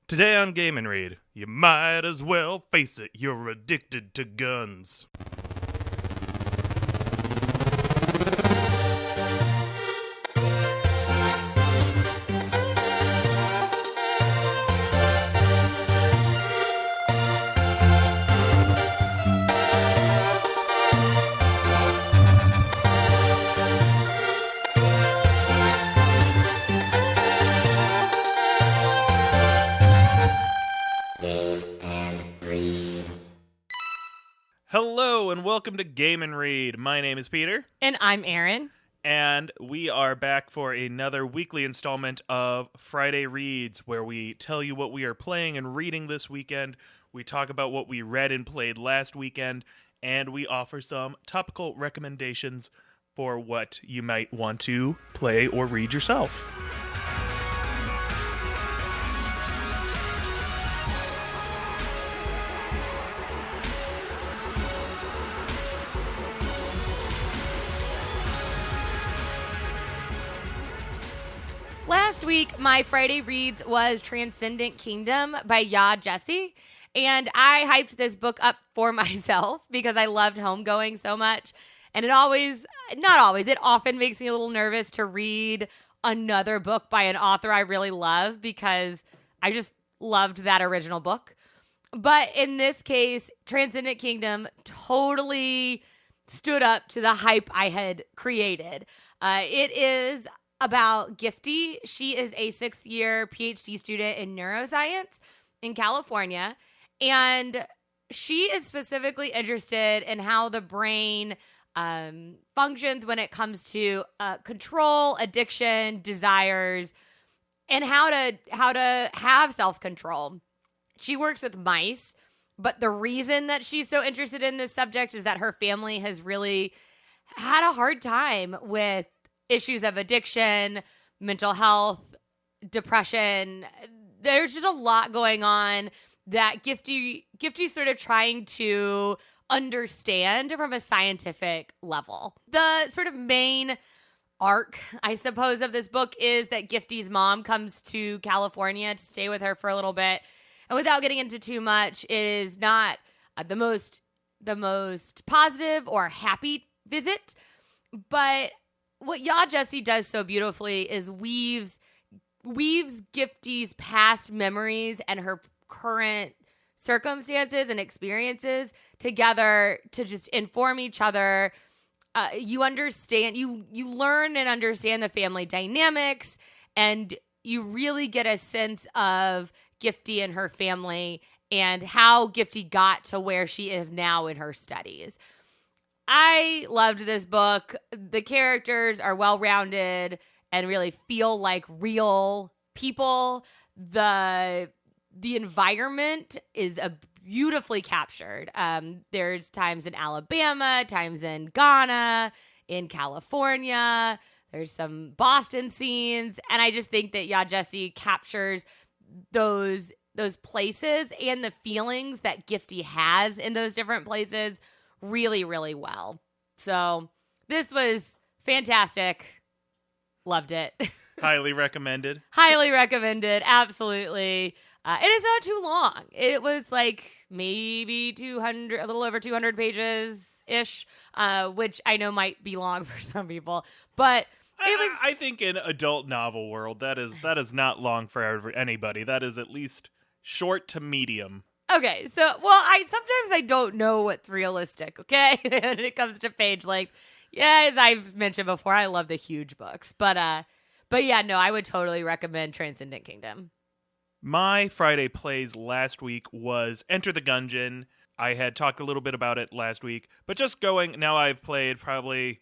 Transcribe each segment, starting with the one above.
Today on Game and Read, you might as well face it, you're addicted to guns. Hello and welcome to Game and Read. My name is Peter. And I'm Erin. And we are back for another weekly installment of Friday Reads, where we tell you what we are playing and reading this weekend. We talk about what we read and played last weekend, and we offer some topical recommendations for what you might want to play or read yourself. Last week, my Friday Reads was Transcendent Kingdom by Jesse, and I hyped this book up for myself because I loved Homegoing so much, and it often makes me a little nervous to read another book by an author I really love because I just loved that original book. But in this case, Transcendent Kingdom totally stood up to the hype I had created. It is about Gifty. She is a 6th-year PhD student in neuroscience in California, and she is specifically interested in how the brain functions when it comes to control, addiction, desires, and how to have self-control. She works with mice, but the reason that she's so interested in this subject is that her family has really had a hard time with issues of addiction, mental health, depression. There's just a lot going on that Gifty's sort of trying to understand from a scientific level. The sort of main arc, I suppose, of this book is that Gifty's mom comes to California to stay with her for a little bit. And without getting into too much, it is not the most positive or happy visit, but what Jesse does so beautifully is weaves Gifty's past memories and her current circumstances and experiences together to just inform each other. You understand, you learn and understand the family dynamics, and you really get a sense of Gifty and her family and how Gifty got to where she is now in her studies. I loved this book. The characters are well-rounded and really feel like real people. The environment is beautifully captured. There's times in Alabama, times in Ghana, in California. There's some Boston scenes. And I just think that Jesse captures those places and the feelings that Gifty has in those different places really, really well. So this was fantastic. Loved it. Highly recommended. Highly recommended. Absolutely. It is not too long. It was like maybe a little over 200 pages-ish, which I know might be long for some people, but I think in adult novel world, that is not long for anybody. That is at least short to medium. Okay, so, sometimes I don't know what's realistic, okay? When it comes to page length. Yeah, as I've mentioned before, I love the huge books. But yeah, no, I would totally recommend Transcendent Kingdom. My Friday plays last week was Enter the Gungeon. I had talked a little bit about it last week, but just now I've played probably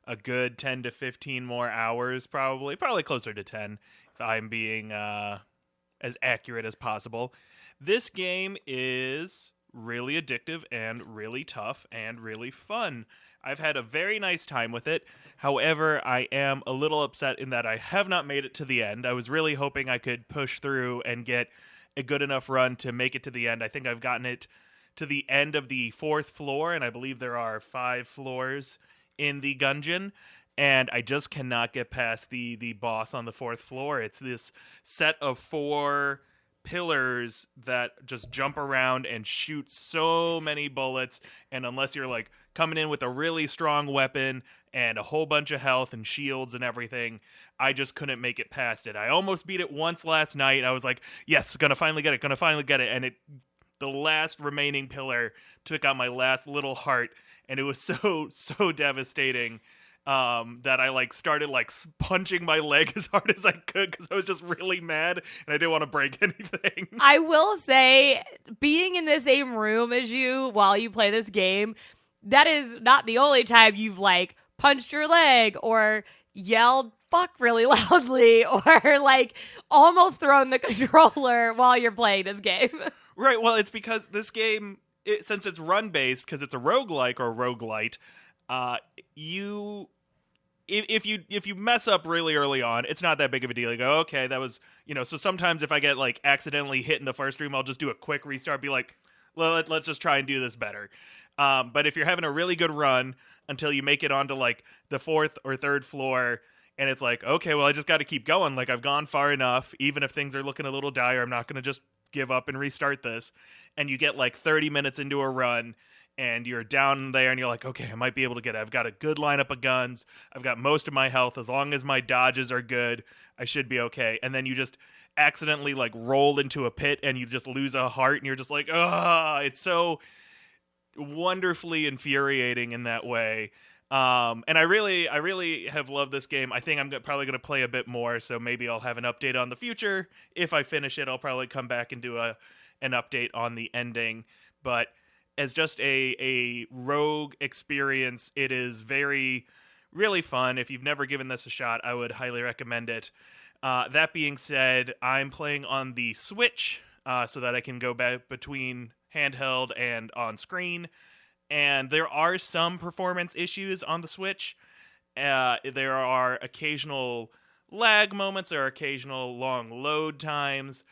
a good 10 to 15 more hours, probably closer to 10, if I'm being as accurate as possible. This game is really addictive and really tough and really fun. I've had a very nice time with it. However, I am a little upset in that I have not made it to the end. I was really hoping I could push through and get a good enough run to make it to the end. I think I've gotten it to the end of the 4th floor, and I believe there are 5 floors in the Gungeon. And I just cannot get past the boss on the 4th floor. It's this set of 4 pillars that just jump around and shoot so many bullets, and unless you're like coming in with a really strong weapon and a whole bunch of health and shields and everything, I just couldn't make it past it. I almost beat it once last night. I was like, yes, gonna finally get it, and the last remaining pillar took out my last little heart, and it was so devastating that I like started like punching my leg as hard as I could because I was just really mad and I didn't want to break anything. I will say, being in the same room as you while you play this game, that is not the only time you've like punched your leg or yelled fuck really loudly or like almost thrown the controller while you're playing this game. Right, well, it's because this game, since it's run-based, because it's a roguelike or roguelite, if you mess up really early on, it's not that big of a deal. You go, okay, that was, so sometimes if I get like accidentally hit in the first room, I'll just do a quick restart, be like, well, let's just try and do this better. But if you're having a really good run until you make it onto like the fourth or third floor, and it's like, okay, well, I just got to keep going. Like, I've gone far enough. Even if things are looking a little dire, I'm not going to just give up and restart this. And you get like 30 minutes into a run, and you're down there, and you're like, okay, I might be able to get it. I've got a good lineup of guns. I've got most of my health. As long as my dodges are good, I should be okay. And then you just accidentally like roll into a pit, and you just lose a heart, and you're just like, it's so wonderfully infuriating in that way. And I really have loved this game. I think I'm probably going to play a bit more, so maybe I'll have an update on the future. If I finish it, I'll probably come back and do an update on the ending. But as just a rogue experience, it is really fun. If you've never given this a shot, I would highly recommend it. That being said, I'm playing on the Switch, so that I can go back between handheld and on screen. And there are some performance issues on the Switch. There are occasional lag moments. There are occasional long load times.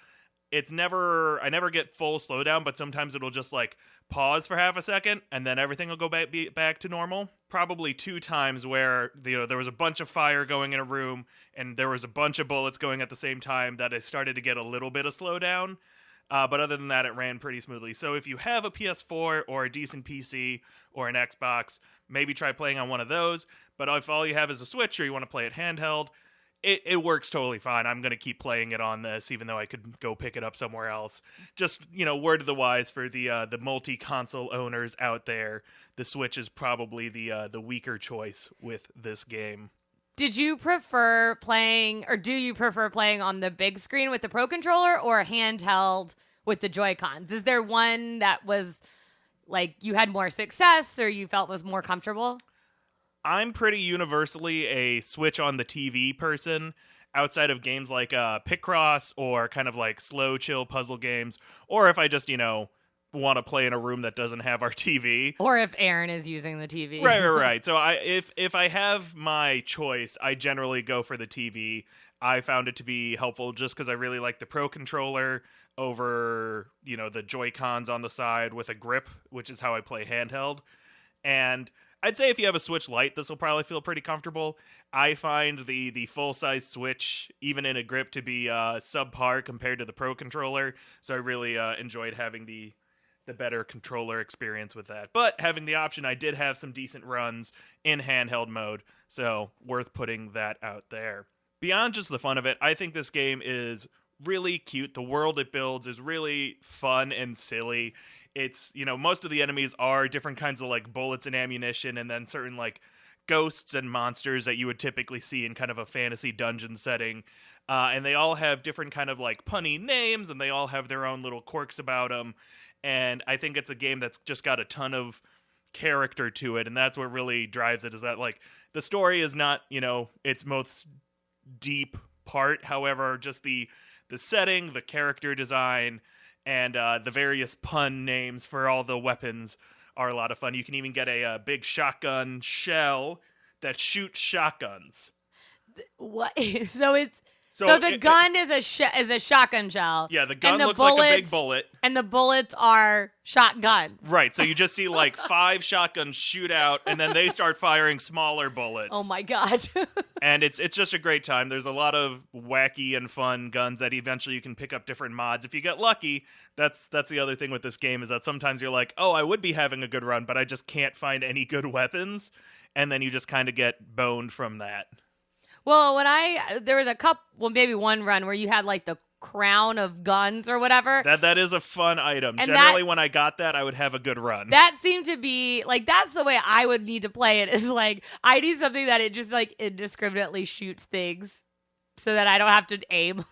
I never get full slowdown, but sometimes it'll just like pause for half a second, and then everything will go back to normal. Probably 2 times where there was a bunch of fire going in a room, and there was a bunch of bullets going at the same time that I started to get a little bit of slowdown. But other than that, it ran pretty smoothly. So if you have a PS4 or a decent PC or an Xbox, maybe try playing on one of those. But if all you have is a Switch or you want to play it handheld, it works totally fine. I'm going to keep playing it on this, even though I could go pick it up somewhere else. Just, word of the wise for the multi-console owners out there, the Switch is probably the weaker choice with this game. Did you prefer playing, or do you prefer playing on the big screen with the Pro Controller or handheld with the Joy-Cons? Is there one that was, like, you had more success or you felt was more comfortable? I'm pretty universally a Switch on the TV person, outside of games like Picross or kind of like slow, chill puzzle games, or if I just, want to play in a room that doesn't have our TV. Or if Erin is using the TV. Right. So if I have my choice, I generally go for the TV. I found it to be helpful just because I really like the Pro Controller over, the Joy-Cons on the side with a grip, which is how I play handheld. And I'd say if you have a Switch Lite, this will probably feel pretty comfortable. I find the full-size Switch, even in a grip, to be subpar compared to the Pro Controller. So I really enjoyed having the better controller experience with that. But having the option, I did have some decent runs in handheld mode, so worth putting that out there. Beyond just the fun of it, I think this game is really cute. The world it builds is really fun and silly. It's, most of the enemies are different kinds of like bullets and ammunition, and then certain like ghosts and monsters that you would typically see in kind of a fantasy dungeon setting. And they all have different kind of like punny names, and they all have their own little quirks about them. And I think it's a game that's just got a ton of character to it, and that's what really drives it, is that, like, the story is not, its most deep part. However, just the setting, the character design, and the various pun names for all the weapons are a lot of fun. You can even get a big shotgun shell that shoots shotguns. What? So So the gun is a shotgun shell. Yeah, the gun looks like a big bullet. And the bullets are shotguns. Right, so you just see like 5 shotguns shoot out, and then they start firing smaller bullets. Oh my god. And it's just a great time. There's a lot of wacky and fun guns that eventually you can pick up different mods. If you get lucky, that's the other thing with this game, is that sometimes you're like, oh, I would be having a good run, but I just can't find any good weapons. And then you just kind of get boned from that. Well, there was maybe one run where you had like the crown of guns or whatever. That is a fun item. And generally, when I got that, I would have a good run. That seemed to be like, that's the way I would need to play it, is like, I need something that it just like indiscriminately shoots things so that I don't have to aim.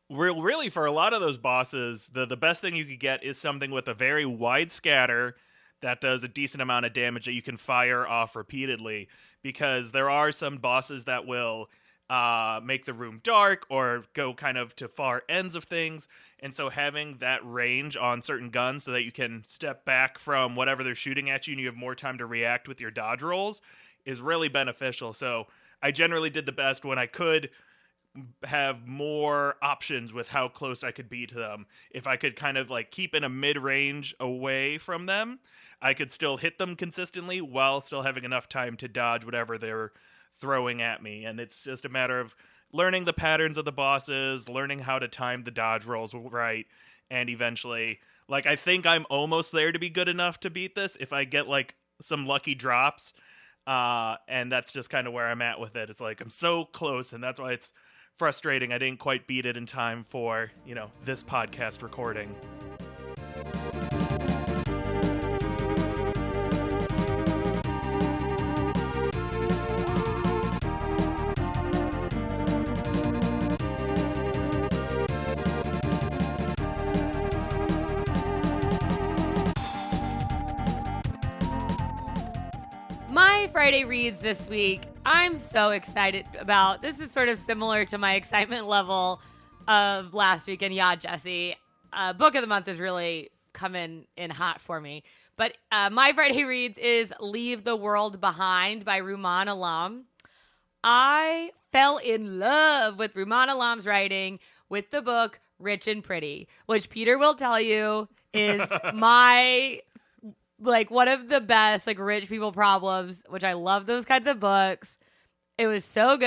Really, for a lot of those bosses, the best thing you could get is something with a very wide scatter that does a decent amount of damage that you can fire off repeatedly, because there are some bosses that will make the room dark or go kind of to far ends of things, and so having that range on certain guns so that you can step back from whatever they're shooting at you and you have more time to react with your dodge rolls is really beneficial. So I generally did the best when I could have more options with how close I could be to them. If I could kind of like keep in a mid-range away from them, I could still hit them consistently while still having enough time to dodge whatever they're throwing at me. And it's just a matter of learning the patterns of the bosses, learning how to time the dodge rolls right, and eventually, like, I think I'm almost there to be good enough to beat this if I get like some lucky drops. And that's just kind of where I'm at with it. It's like I'm so close, and that's why it's frustrating I didn't quite beat it in time for, this podcast recording. My Friday reads this week, I'm so excited about. This is sort of similar to my excitement level of last week and Yeah, Jesse. Book of the month is really coming in hot for me. But my Friday reads is Leave the World Behind by Rumaan Alam. I fell in love with Rumaan Alam's writing with the book Rich and Pretty, which Peter will tell you is my... like one of the best, like, rich people problems, which I love those kinds of books. It was so good.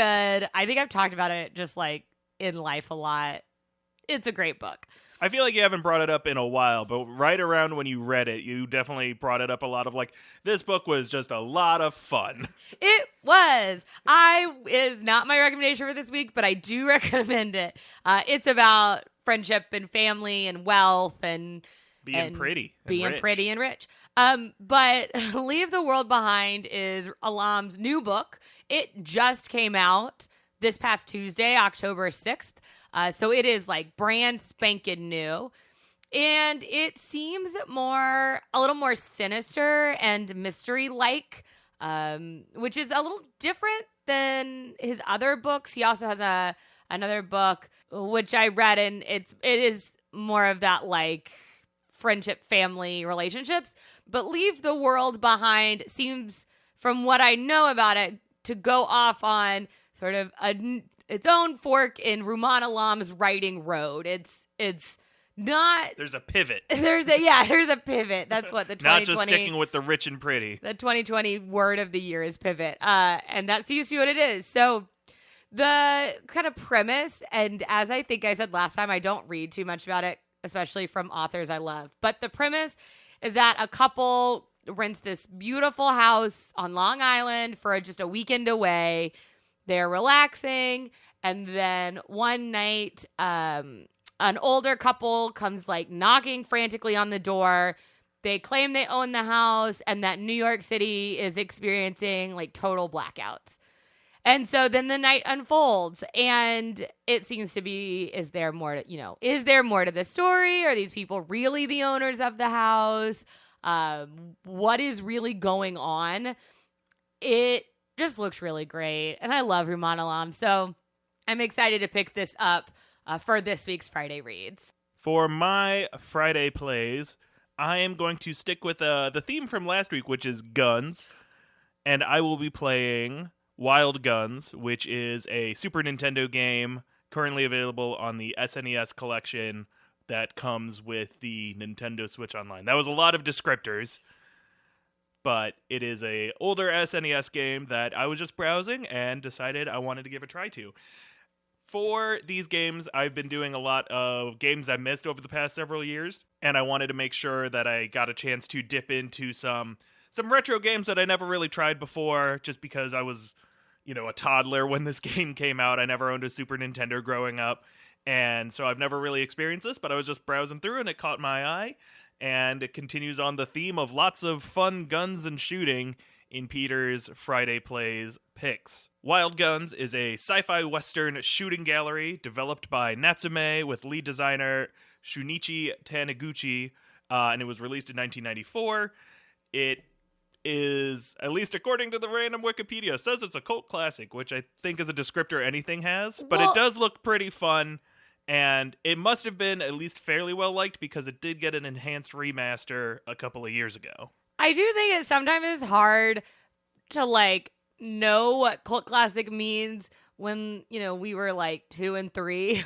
I think I've talked about it just like in life a lot. It's a great book. I feel like you haven't brought it up in a while, but right around when you read it, you definitely brought it up a lot of like, this book was just a lot of fun. It was. Is not my recommendation for this week, but I do recommend it. It's about friendship and family and wealth and being pretty and rich. But Leave the World Behind is Alam's new book. It just came out this past Tuesday, October 6th. So it is like brand spanking new. And it seems a little more sinister and mystery-like, which is a little different than his other books. He also has another book, which I read, and it is more of that like friendship, family relationships. But Leave the World Behind seems, from what I know about it, to go off on sort of its own fork in Rumaan Alam's writing road. It's not... There's a pivot. There's a pivot. That's what the 2020... Not just sticking with the rich and pretty. The 2020 word of the year is pivot. And that seems to be what it is. So the kind of premise, and as I think I said last time, I don't read too much about it, especially from authors I love. But the premise is that a couple rents this beautiful house on Long Island for just a weekend away. They're relaxing. And then one night, an older couple comes like knocking frantically on the door. They claim they own the house and that New York City is experiencing like total blackouts. And so then the night unfolds, and it seems to be, is there more to the story? Are these people really the owners of the house? What is really going on? It just looks really great, and I love Rumaan Alam, so I'm excited to pick this up for this week's Friday Reads. For my Friday plays, I am going to stick with the theme from last week, which is guns, and I will be playing Wild Guns, which is a Super Nintendo game currently available on the SNES collection that comes with the Nintendo Switch Online. That was a lot of descriptors, but it is a older SNES game that I was just browsing and decided I wanted to give a try to. For these games, I've been doing a lot of games I missed over the past several years, and I wanted to make sure that I got a chance to dip into some retro games that I never really tried before, just because I was, a toddler when this game came out. I never owned a Super Nintendo growing up, and so I've never really experienced this, but I was just browsing through and it caught my eye, and it continues on the theme of lots of fun guns and shooting in Peter's Friday Plays picks. Wild Guns is a sci-fi western shooting gallery developed by Natsume with lead designer Shunichi Taniguchi, and it was released in 1994. It is, at least according to the random Wikipedia, says it's a cult classic, which I think is a descriptor anything has, but it does look pretty fun, and it must have been at least fairly well liked because it did get an enhanced remaster a couple of years ago. I do think it sometimes is hard to know what cult classic means when, we were 2 and 3.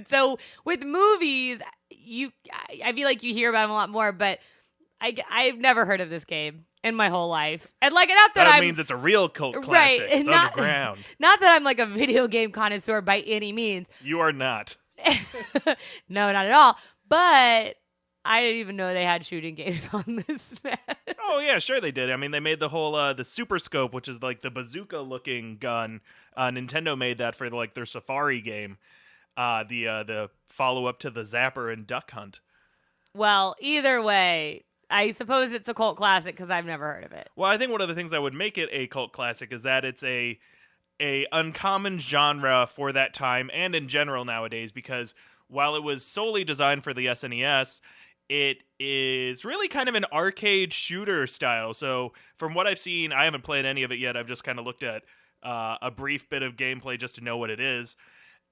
So with movies, I feel like you hear about them a lot more, but I've never heard of this game in my whole life. And not that means it's a real cult classic. Right, it's underground. Not that I'm a video game connoisseur by any means. You are not. No, not at all. But I didn't even know they had shooting games on this SNES. Oh yeah, sure they did. I mean, they made the whole the Super Scope, which is the bazooka-looking gun. Nintendo made that for their Safari game, the follow-up to the Zapper and Duck Hunt. Well, either way, I suppose it's a cult classic because I've never heard of it. Well, I think one of the things that would make it a cult classic is that it's a uncommon genre for that time and in general nowadays, because while it was solely designed for the SNES, it is really kind of an arcade shooter style. So from what I've seen, I haven't played any of it yet. I've just kind of looked at a brief bit of gameplay just to know what it is.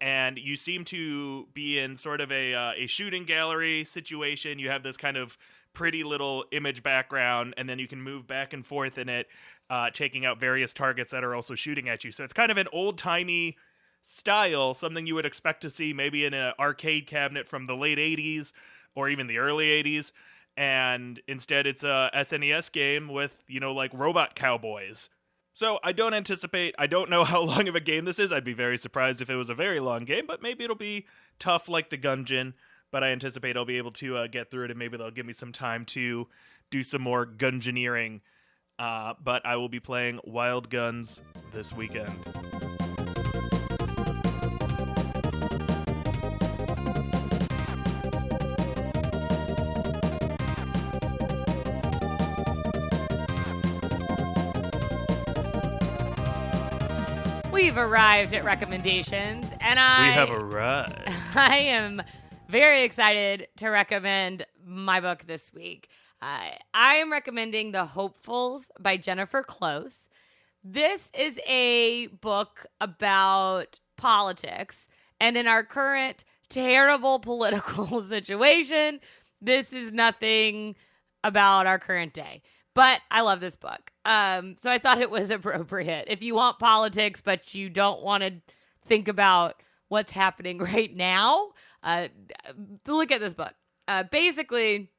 And you seem to be in sort of a shooting gallery situation. You have this kind of pretty little image background, and then you can move back and forth in it, taking out various targets that are also shooting at you. So it's kind of an old-timey style, something you would expect to see maybe in an arcade cabinet from the late 80s or even the early 80s. And instead it's a SNES game with, robot cowboys. So I don't know how long of a game this is. I'd be very surprised if it was a very long game, but maybe it'll be tough like the Gungeon. But I anticipate I'll be able to get through it, and maybe they'll give me some time to do some more gungeoneering. But I will be playing Wild Guns this weekend. We've arrived at recommendations, and we have arrived. I am very excited to recommend my book this week. I am recommending The Hopefuls by Jennifer Close. This is a book about politics, and in our current terrible political situation, this is nothing about our current day. But I love this book. So I thought it was appropriate. If you want politics, but you don't want to think about what's happening right now, look at this book. Basically,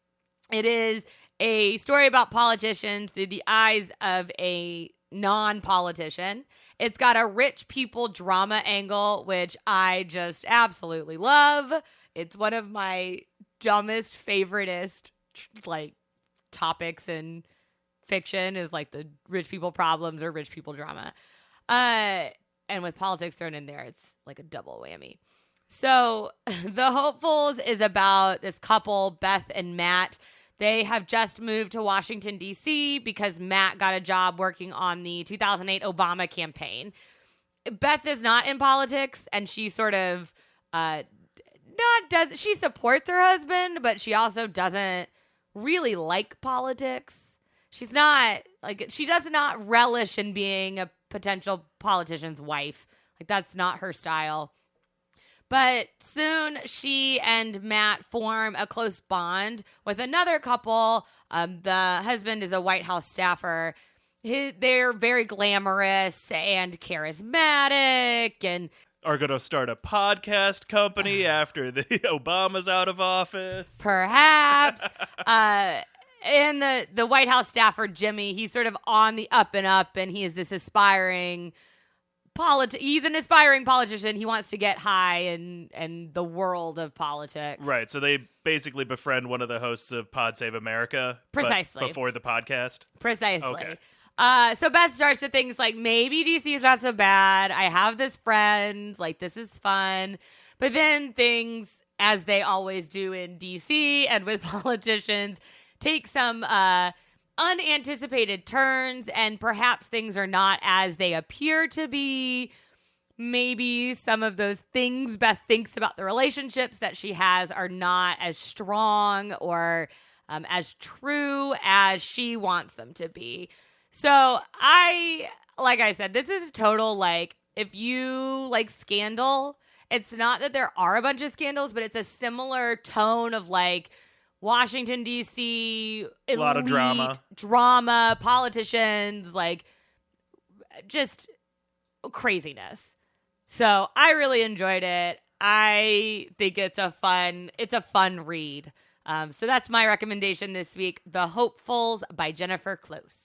it is a story about politicians through the eyes of a non-politician. It's got a rich people drama angle, which I just absolutely love. It's one of my dumbest, favoritist, topics in fiction is the rich people problems or rich people drama. And with politics thrown in there, it's a double whammy. So The Hopefuls is about this couple, Beth and Matt. They have just moved to Washington, D.C. because Matt got a job working on the 2008 Obama campaign. Beth is not in politics, and she sort of she supports her husband, but she also doesn't really like politics. She's not, she does not relish in being a potential politician's wife. That's not her style. But soon she and Matt form a close bond with another couple. The husband is a White House staffer. They're very glamorous and charismatic. And are going to start a podcast company after the Obama's out of office. Perhaps. And the White House staffer, Jimmy, he's sort of on the up and up, and he is this aspiring he's an aspiring politician. He wants to get high in the world of politics. Right. So they basically befriend one of the hosts of Pod Save America. Precisely. Before the podcast. Precisely. Okay. So Beth starts to think like, maybe DC is not so bad. I have this friend. Like, this is fun. But then things, as they always do in DC and with politicians, take some unanticipated turns, and perhaps things are not as they appear to be. Maybe some of those things Beth thinks about the relationships that she has are not as strong or as true as she wants them to be. So like I said, this is total, like, if you like Scandal, it's not that there are a bunch of scandals, but it's a similar tone of like Washington, D.C., a lot of drama, politicians, like just craziness. So I really enjoyed it. I think it's a fun read. So that's my recommendation this week, The Hopefuls by Jennifer Close.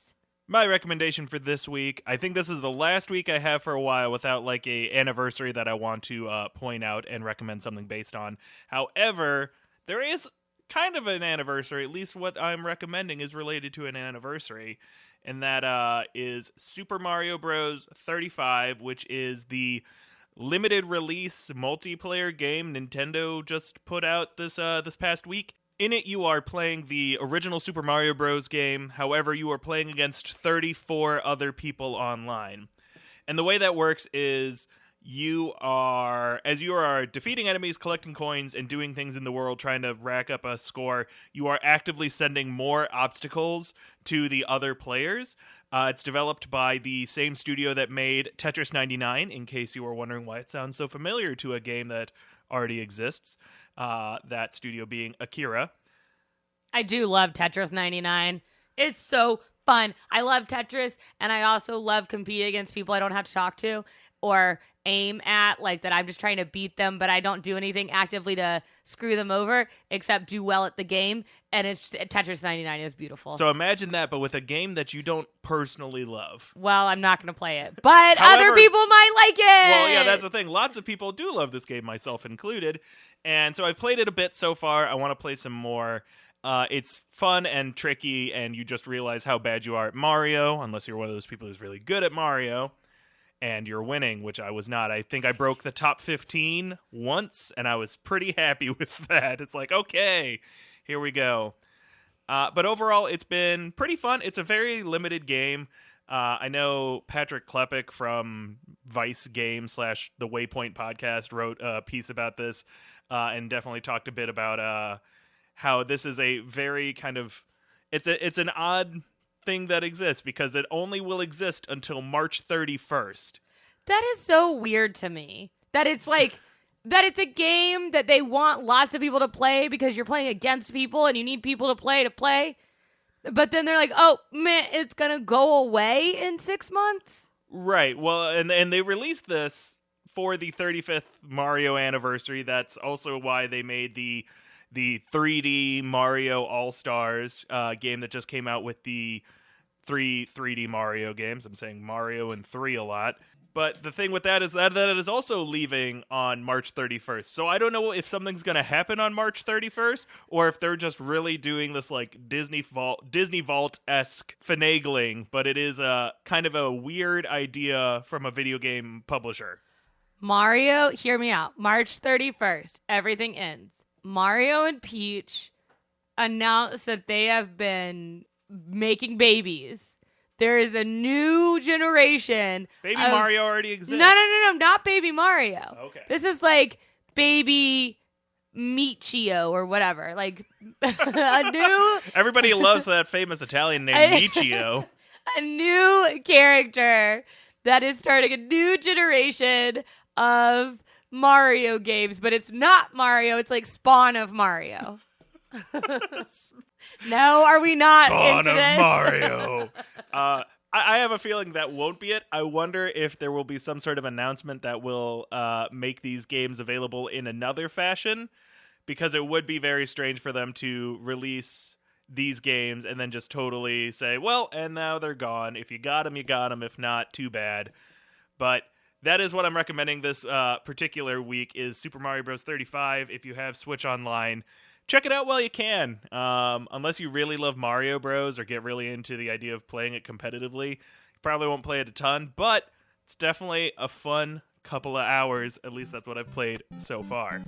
My recommendation for this week, I think this is the last week I have for a while without like a anniversary that I want to point out and recommend something based on. However, there is kind of an anniversary, at least what I'm recommending is related to an anniversary, and that is Super Mario Bros. 35, which is the limited release multiplayer game Nintendo just put out this past week. In it, you are playing the original Super Mario Bros. Game. However, you are playing against 34 other people online. And the way that works is you are defeating enemies, collecting coins, and doing things in the world, trying to rack up a score, you are actively sending more obstacles to the other players. It's developed by the same studio that made Tetris 99, in case you were wondering why it sounds so familiar to a game that already exists. That studio being Akira. I do love Tetris 99. It's so fun. I love Tetris, and I also love competing against people I don't have to talk to or aim at, like that I'm just trying to beat them, but I don't do anything actively to screw them over except do well at the game. And Tetris 99 is beautiful. So imagine that, but with a game that you don't personally love. Well, I'm not going to play it, but other people might like it. Well, yeah, that's the thing. Lots of people do love this game, myself included. And so I've played it a bit so far. I want to play some more. It's fun and tricky, and you just realize how bad you are at Mario, unless you're one of those people who's really good at Mario. And you're winning, which I was not. I think I broke the top 15 once, and I was pretty happy with that. It's like, okay, here we go. But overall, it's been pretty fun. It's a very limited game. I know Patrick Klepek from Vice Game / The Waypoint podcast wrote a piece about this and definitely talked a bit about how this is a very kind of... It's an odd thing that exists because it only will exist until March 31st. That is so weird to me. That it's like that it's a game that they want lots of people to play because you're playing against people and you need people to play. But then they're like, "Oh, man, it's going to go away in 6 months?" Right. Well, and they released this for the 35th Mario anniversary. That's also why they made the 3D Mario All-Stars game that just came out with the 3D Mario games. I'm saying Mario and 3 a lot. But the thing with that is that it is also leaving on March 31st. So I don't know if something's going to happen on March 31st or if they're just really doing this like Disney Vault-esque finagling. But it is a kind of a weird idea from a video game publisher. Mario, hear me out. March 31st, everything ends. Mario and Peach announced that they have been making babies. There is a new generation. Baby Mario already exists. No, not Baby Mario. Okay. This is like Baby Michio or whatever. Like a new... Everybody loves that famous Italian name, Michio. A new character that is starting a new generation of Mario games, but it's not Mario. It's like Spawn of Mario. No, are we not Spawn into of this? Mario. I have a feeling that won't be it. I wonder if there will be some sort of announcement that will make these games available in another fashion, because it would be very strange for them to release these games and then just totally say, well, and now they're gone. If you got them, you got them. If not, too bad. But that is what I'm recommending this particular week is Super Mario Bros. 35. If you have Switch Online, check it out while you can. Unless you really love Mario Bros. Or get really into the idea of playing it competitively, you probably won't play it a ton, but it's definitely a fun couple of hours. At least that's what I've played so far.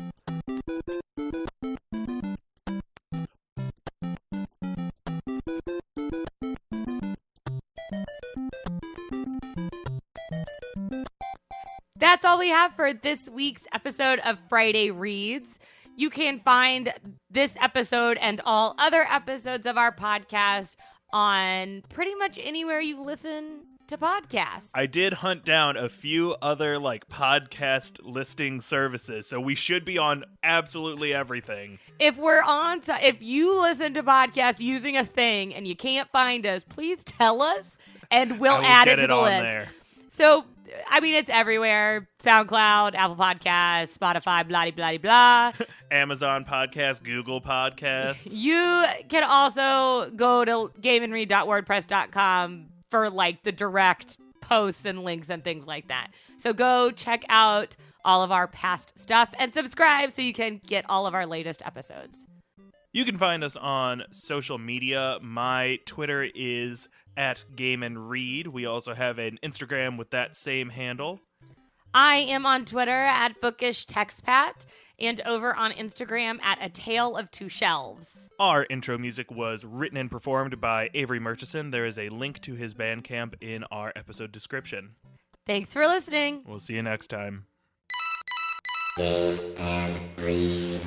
That's all we have for this week's episode of Friday Reads. You can find this episode and all other episodes of our podcast on pretty much anywhere you listen to podcasts. I did hunt down a few other podcast listing services, so we should be on absolutely everything. If you listen to podcasts using a thing and you can't find us, please tell us and we'll add it to the list. There. So, I mean, it's everywhere. SoundCloud, Apple Podcasts, Spotify, blah-de-blah-de-blah. Amazon Podcasts, Google Podcasts. You can also go to gameandread.wordpress.com for, the direct posts and links and things like that. So go check out all of our past stuff and subscribe so you can get all of our latest episodes. You can find us on social media. My Twitter is @GameAndRead. We also have an Instagram with that same handle. I am on Twitter @BookishTextPat and over on Instagram @A Tale of Two Shelves. Our intro music was written and performed by Avery Murchison. There is a link to his Bandcamp in our episode description. Thanks for listening. We'll see you next time. Game and Read.